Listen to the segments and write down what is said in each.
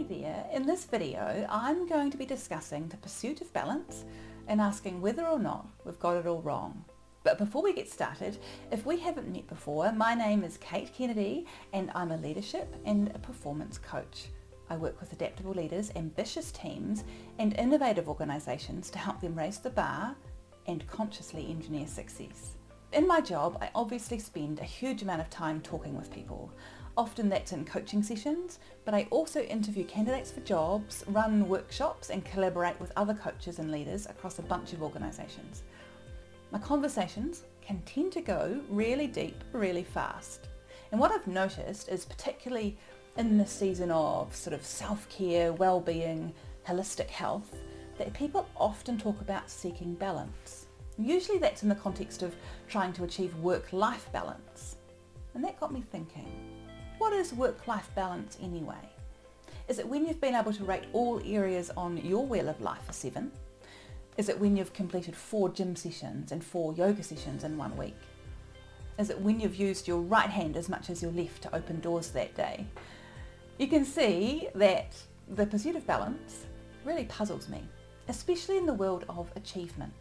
there, in this video I'm going to be discussing the pursuit of balance and asking whether or not we've got it all wrong. But before we get started, if we haven't met before, my name is Kate Kennedy and I'm a leadership and a performance coach. I work with adaptable leaders, ambitious teams and innovative organisations to help them raise the bar and consciously engineer success. In my job, I obviously spend a huge amount of time talking with people. Often that's in coaching sessions, but I also interview candidates for jobs, run workshops and collaborate with other coaches and leaders across a bunch of organisations. My conversations can tend to go really deep, really fast. And what I've noticed is, particularly in this season of sort of self-care, well-being, holistic health, that people often talk about seeking balance. Usually that's in the context of trying to achieve work-life balance. And that got me thinking, what is work-life balance anyway? Is it when you've been able to rate all areas on your wheel of life a 7? Is it when you've completed 4 gym sessions and 4 yoga sessions in 1 week? Is it when you've used your right hand as much as your left to open doors that day? You can see that the pursuit of balance really puzzles me, especially in the world of achievement.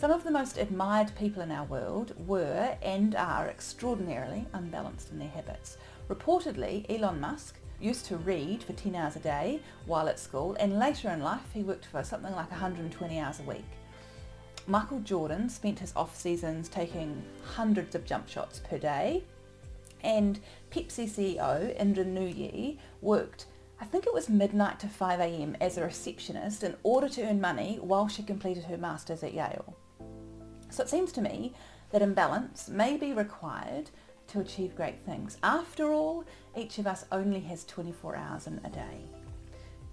Some of the most admired people in our world were and are extraordinarily unbalanced in their habits. Reportedly, Elon Musk used to read for 10 hours a day while at school, and later in life he worked for something like 120 hours a week. Michael Jordan spent his off seasons taking hundreds of jump shots per day, and Pepsi CEO Indra Nooyi worked, I think it was midnight to 5 a.m. as a receptionist in order to earn money while she completed her master's at Yale. So it seems to me that imbalance may be required to achieve great things. After all, each of us only has 24 hours in a day.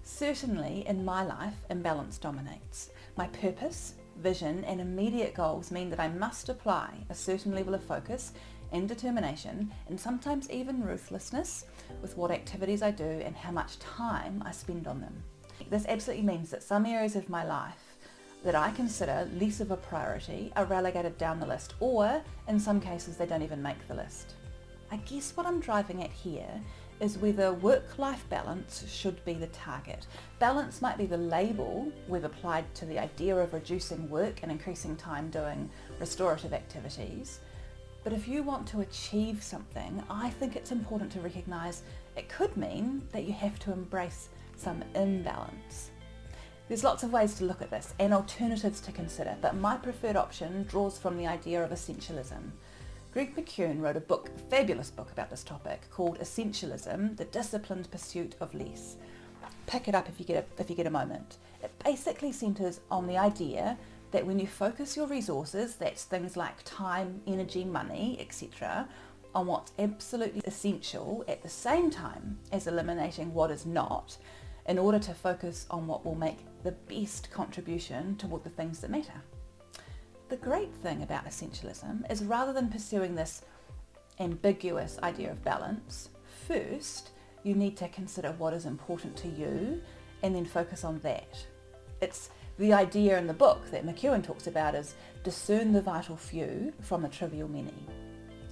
Certainly in my life, imbalance dominates. My purpose, vision and immediate goals mean that I must apply a certain level of focus and determination, and sometimes even ruthlessness, with what activities I do and how much time I spend on them. This absolutely means that some areas of my life that I consider less of a priority are relegated down the list, or in some cases they don't even make the list. I guess what I'm driving at here is whether work-life balance should be the target. Balance might be the label we've applied to the idea of reducing work and increasing time doing restorative activities. But if you want to achieve something, I think it's important to recognise it could mean that you have to embrace some imbalance. There's lots of ways to look at this and alternatives to consider, but my preferred option draws from the idea of essentialism. Greg McKeown wrote a fabulous book about this topic called Essentialism, The Disciplined Pursuit of Less. Pick it up if you get a moment. It basically centres on the idea that when you focus your resources, that's things like time, energy, money, etc., on what's absolutely essential at the same time as eliminating what is not, in order to focus on what will make the best contribution toward the things that matter. The great thing about essentialism is, rather than pursuing this ambiguous idea of balance, first you need to consider what is important to you and then focus on that. It's the idea in the book that McKeown talks about is discern the vital few from the trivial many.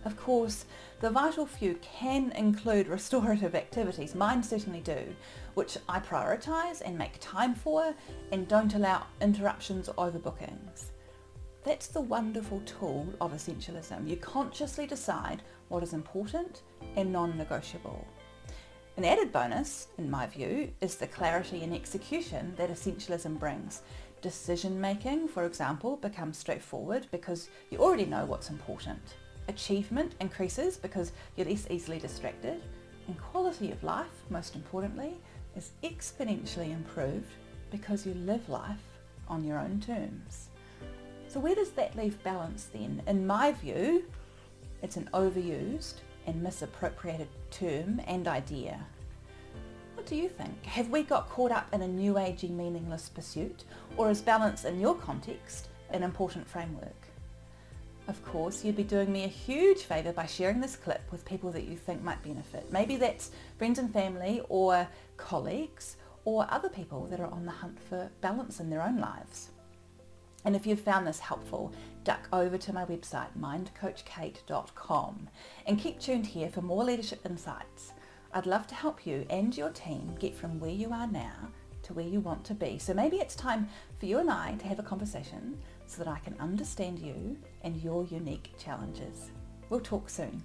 Of course, the vital few can include restorative activities, mine certainly do, which I prioritise and make time for and don't allow interruptions or overbookings. That's the wonderful tool of essentialism. You consciously decide what is important and non-negotiable. An added bonus, in my view, is the clarity and execution that essentialism brings. Decision making, for example, becomes straightforward because you already know what's important. Achievement increases because you're less easily distracted, and quality of life, most importantly, is exponentially improved because you live life on your own terms. So where does that leave balance then? In my view, it's an overused and misappropriated term and idea. What do you think? Have we got caught up in a new agey meaningless pursuit, or is balance in your context an important framework? Of course, you'd be doing me a huge favour by sharing this clip with people that you think might benefit. Maybe that's friends and family or colleagues or other people that are on the hunt for balance in their own lives. And if you've found this helpful, duck over to my website, mindcoachkate.com, and keep tuned here for more leadership insights. I'd love to help you and your team get from where you are now to where you want to be. So maybe it's time for you and I to have a conversation so that I can understand you and your unique challenges. We'll talk soon.